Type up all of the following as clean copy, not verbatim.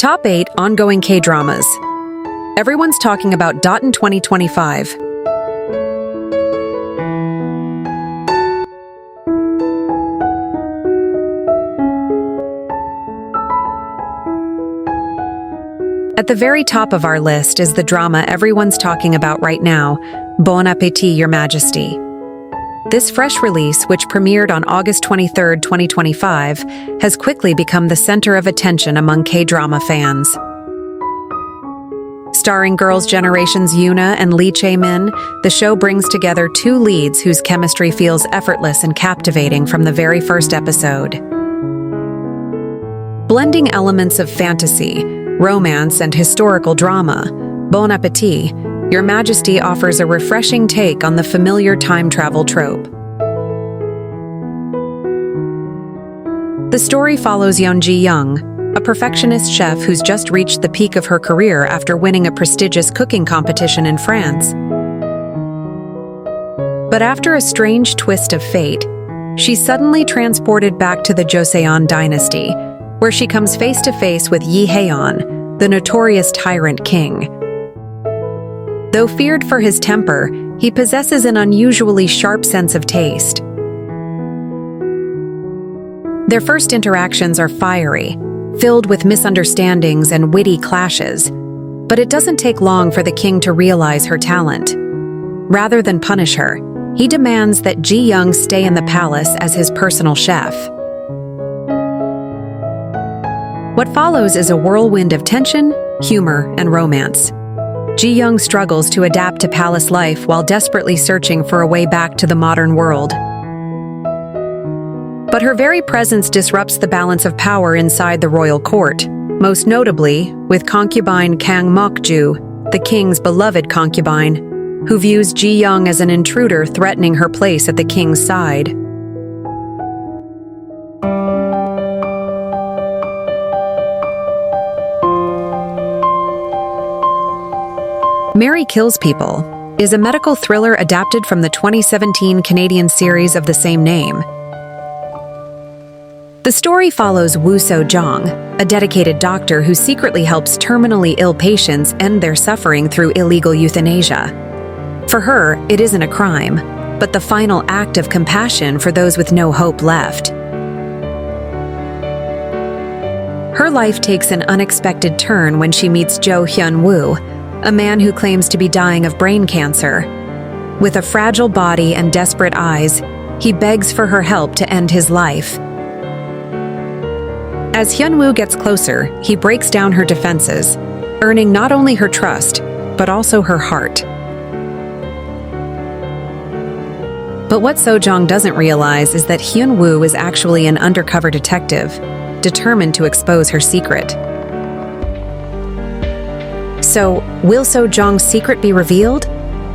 Top 8 Ongoing K-Dramas. Everyone's talking about in 2025. At the very top of our list is the drama everyone's talking about right now, Bon Appétit, Your Majesty. This fresh release, which premiered on August 23, 2025, has quickly become the center of attention among K-drama fans. Starring Girls' Generation's Yoona and Lee Chae-min, the show brings together two leads whose chemistry feels effortless and captivating from the very first episode. Blending elements of fantasy, romance, and historical drama, Bon Appétit, Your Majesty offers a refreshing take on the familiar time travel trope. The story follows Yeon Ji-young, a perfectionist chef who's just reached the peak of her career after winning a prestigious cooking competition in France. But after a strange twist of fate, she's suddenly transported back to the Joseon dynasty, where she comes face to face with Yi Haeon, the notorious tyrant king. Though feared for his temper, he possesses an unusually sharp sense of taste. Their first interactions are fiery, filled with misunderstandings and witty clashes, but it doesn't take long for the king to realize her talent. Rather than punish her, he demands that Ji-young stay in the palace as his personal chef. What follows is a whirlwind of tension, humor, and romance. Ji-young struggles to adapt to palace life while desperately searching for a way back to the modern world. But her very presence disrupts the balance of power inside the royal court, most notably with concubine Kang Mok-ju, the king's beloved concubine, who views Ji-young as an intruder threatening her place at the king's side. Mary Kills People is a medical thriller adapted from the 2017 Canadian series of the same name. The story follows Woo So-jong, a dedicated doctor who secretly helps terminally ill patients end their suffering through illegal euthanasia. For her, it isn't a crime, but the final act of compassion for those with no hope left. Her life takes an unexpected turn when she meets Jo Hyun-woo, a man who claims to be dying of brain cancer. With a fragile body and desperate eyes, he begs for her help to end his life. As Hyun-woo gets closer, he breaks down her defenses, earning not only her trust, but also her heart. But what So-jong doesn't realize is that Hyun-woo is actually an undercover detective, determined to expose her secret. So, will So-jong's secret be revealed?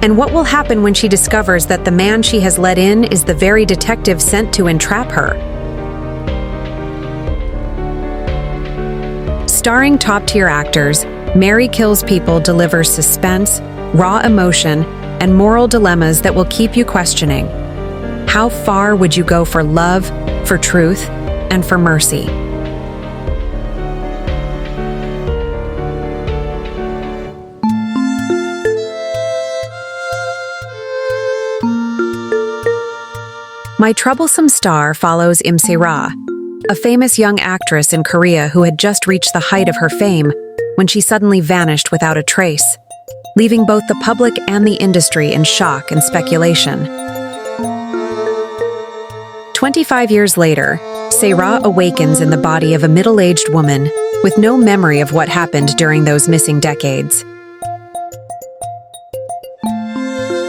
And what will happen when she discovers that the man she has let in is the very detective sent to entrap her? Starring top-tier actors, Mary Kills People delivers suspense, raw emotion, and moral dilemmas that will keep you questioning. How far would you go for love, for truth, and for mercy? My Troublesome Star follows Im Se-ra, a famous young actress in Korea who had just reached the height of her fame when she suddenly vanished without a trace, leaving both the public and the industry in shock and speculation. 25 years later, Se-ra awakens in the body of a middle-aged woman with no memory of what happened during those missing decades.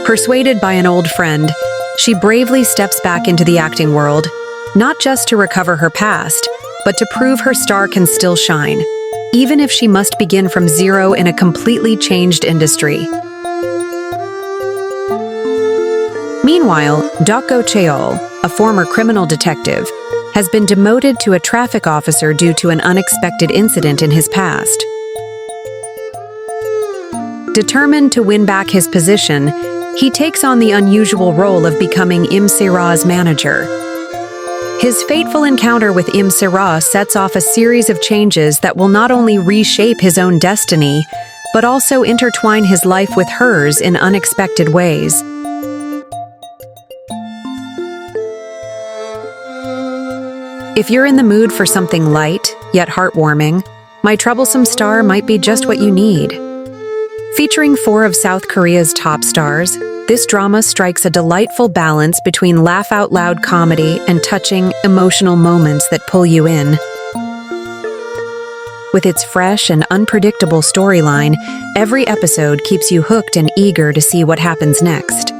Persuaded by an old friend, she bravely steps back into the acting world, not just to recover her past, but to prove her star can still shine, even if she must begin from zero in a completely changed industry. Meanwhile, Dok-go Cheol, a former criminal detective, has been demoted to a traffic officer due to an unexpected incident in his past. Determined to win back his position, he takes on the unusual role of becoming Im Se-ra's manager. His fateful encounter with Im Sira sets off a series of changes that will not only reshape his own destiny, but also intertwine his life with hers in unexpected ways. If you're in the mood for something light, yet heartwarming, My Troublesome Star might be just what you need. Featuring 4 of South Korea's top stars, this drama strikes a delightful balance between laugh-out-loud comedy and touching, emotional moments that pull you in. With its fresh and unpredictable storyline, every episode keeps you hooked and eager to see what happens next.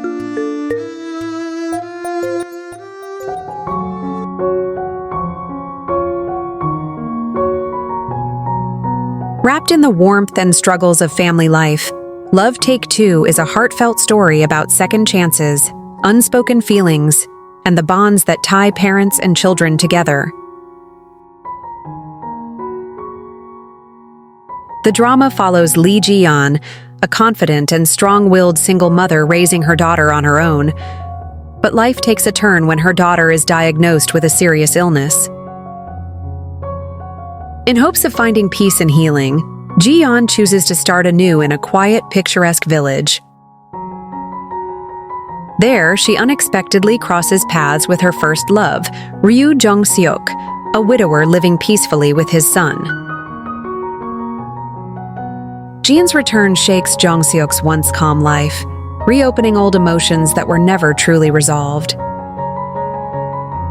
Wrapped in the warmth and struggles of family life, Love Take Two is a heartfelt story about second chances, unspoken feelings, and the bonds that tie parents and children together. The drama follows Lee Ji-yeon, a confident and strong-willed single mother raising her daughter on her own. But life takes a turn when her daughter is diagnosed with a serious illness. In hopes of finding peace and healing, Ji-yeon chooses to start anew in a quiet, picturesque village. There, she unexpectedly crosses paths with her first love, Ryu Jung-seok, a widower living peacefully with his son. Ji-yeon's return shakes Jung-seok's once calm life, reopening old emotions that were never truly resolved.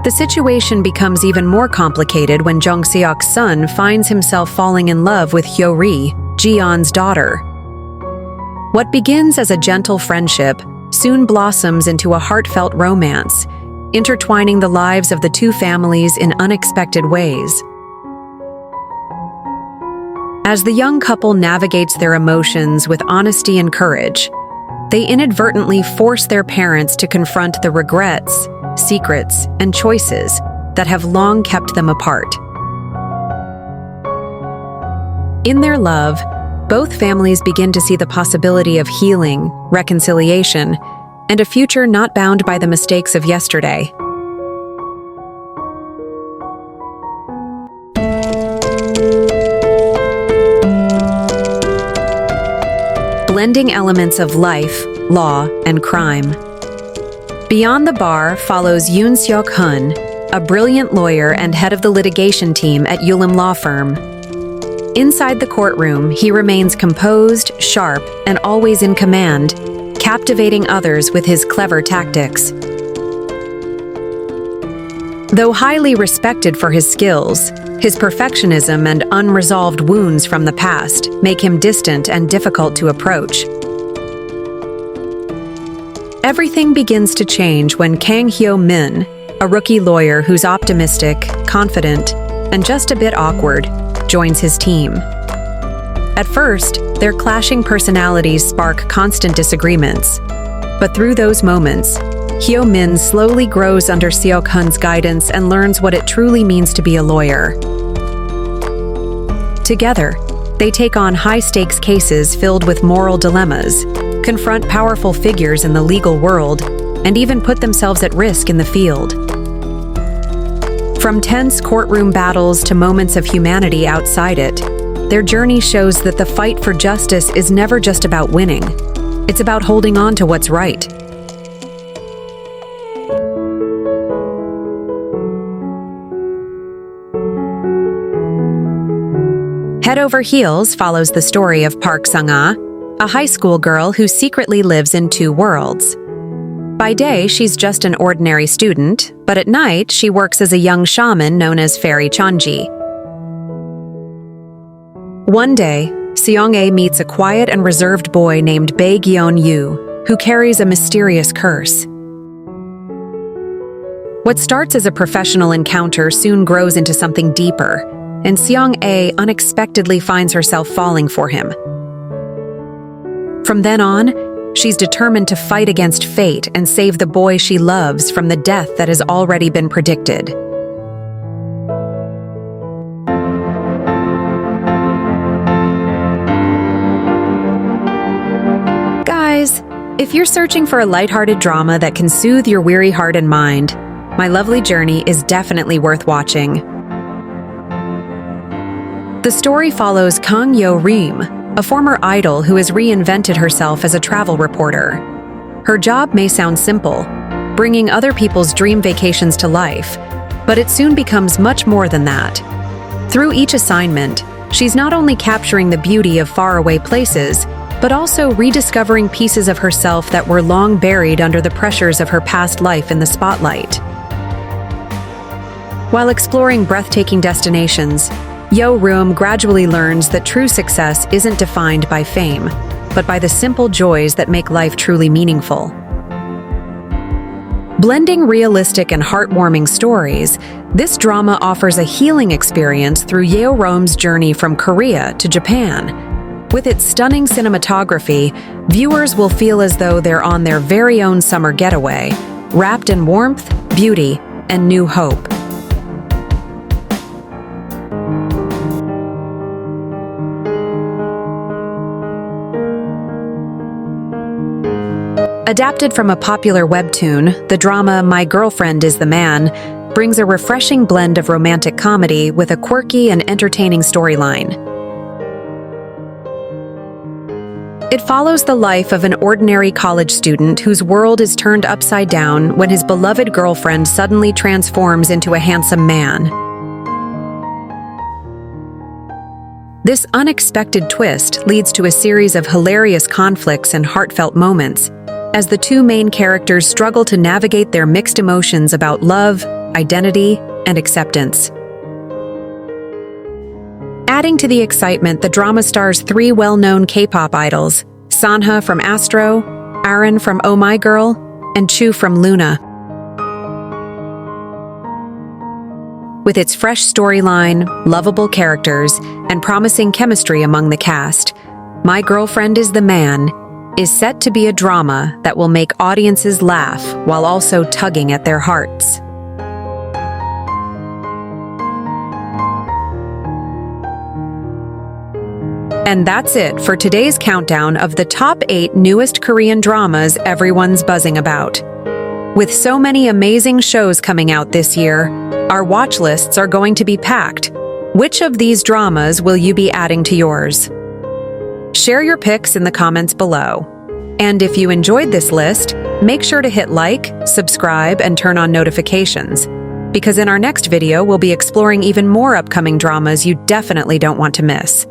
The situation becomes even more complicated when Jung-seok's son finds himself falling in love with Hyo-ri, Ji-yeon's daughter. What begins as a gentle friendship soon blossoms into a heartfelt romance, intertwining the lives of the two families in unexpected ways. As the young couple navigates their emotions with honesty and courage, they inadvertently force their parents to confront the regrets, secrets, and choices that have long kept them apart. In their love, both families begin to see the possibility of healing, reconciliation, and a future not bound by the mistakes of yesterday. Blending elements of life, law, and crime. Beyond the Bar follows Yoon Seok-hun, a brilliant lawyer and head of the litigation team at Ulam Law Firm. Inside the courtroom, he remains composed, sharp, and always in command, captivating others with his clever tactics. Though highly respected for his skills, his perfectionism and unresolved wounds from the past make him distant and difficult to approach. Everything begins to change when Kang Hyo-min, a rookie lawyer who's optimistic, confident, and just a bit awkward, joins his team. At first, their clashing personalities spark constant disagreements. But through those moments, Hyo-min slowly grows under Seok-hun's guidance and learns what it truly means to be a lawyer. Together, they take on high-stakes cases filled with moral dilemmas, confront powerful figures in the legal world, and even put themselves at risk in the field. From tense courtroom battles to moments of humanity outside it, their journey shows that the fight for justice is never just about winning. It's about holding on to what's right. Head Over Heels follows the story of Park Sung-ah, a high school girl who secretly lives in two worlds. By day, she's just an ordinary student, but at night, she works as a young shaman known as Fairy Chanji. One day, Seong-ae meets a quiet and reserved boy named Bae Gyeon-yu, who carries a mysterious curse. What starts as a professional encounter soon grows into something deeper, and Seong-ae unexpectedly finds herself falling for him. From then on, she's determined to fight against fate and save the boy she loves from the death that has already been predicted. Guys, if you're searching for a lighthearted drama that can soothe your weary heart and mind, My lovely journey is definitely worth watching. The story follows Kang Yo Reem, a former idol who has reinvented herself as a travel reporter. Her job may sound simple, bringing other people's dream vacations to life, but it soon becomes much more than that. Through each assignment, she's not only capturing the beauty of faraway places, but also rediscovering pieces of herself that were long buried under the pressures of her past life in the spotlight. While exploring breathtaking destinations, Yo Reem gradually learns that true success isn't defined by fame, but by the simple joys that make life truly meaningful. Blending realistic and heartwarming stories, this drama offers a healing experience through Yo Reem's journey from Korea to Japan. With its stunning cinematography, viewers will feel as though they're on their very own summer getaway, wrapped in warmth, beauty, and new hope. Adapted from a popular webtoon, the drama My Girlfriend is the Man brings a refreshing blend of romantic comedy with a quirky and entertaining storyline. It follows the life of an ordinary college student whose world is turned upside down when his beloved girlfriend suddenly transforms into a handsome man. This unexpected twist leads to a series of hilarious conflicts and heartfelt moments, as the two main characters struggle to navigate their mixed emotions about love, identity, and acceptance. Adding to the excitement, the drama stars three well-known K-pop idols, Sanha from Astro, Aaron from Oh My Girl, and Chu from Luna. With its fresh storyline, lovable characters, and promising chemistry among the cast, My Girlfriend is the Man is set to be a drama that will make audiences laugh while also tugging at their hearts. And that's it for today's countdown of the top 8 newest Korean dramas everyone's buzzing about. With so many amazing shows coming out this year, our watch lists are going to be packed. Which of these dramas will you be adding to yours? Share your picks in the comments below. And if you enjoyed this list, make sure to hit like, subscribe, and turn on notifications, because in our next video we'll be exploring even more upcoming dramas you definitely don't want to miss.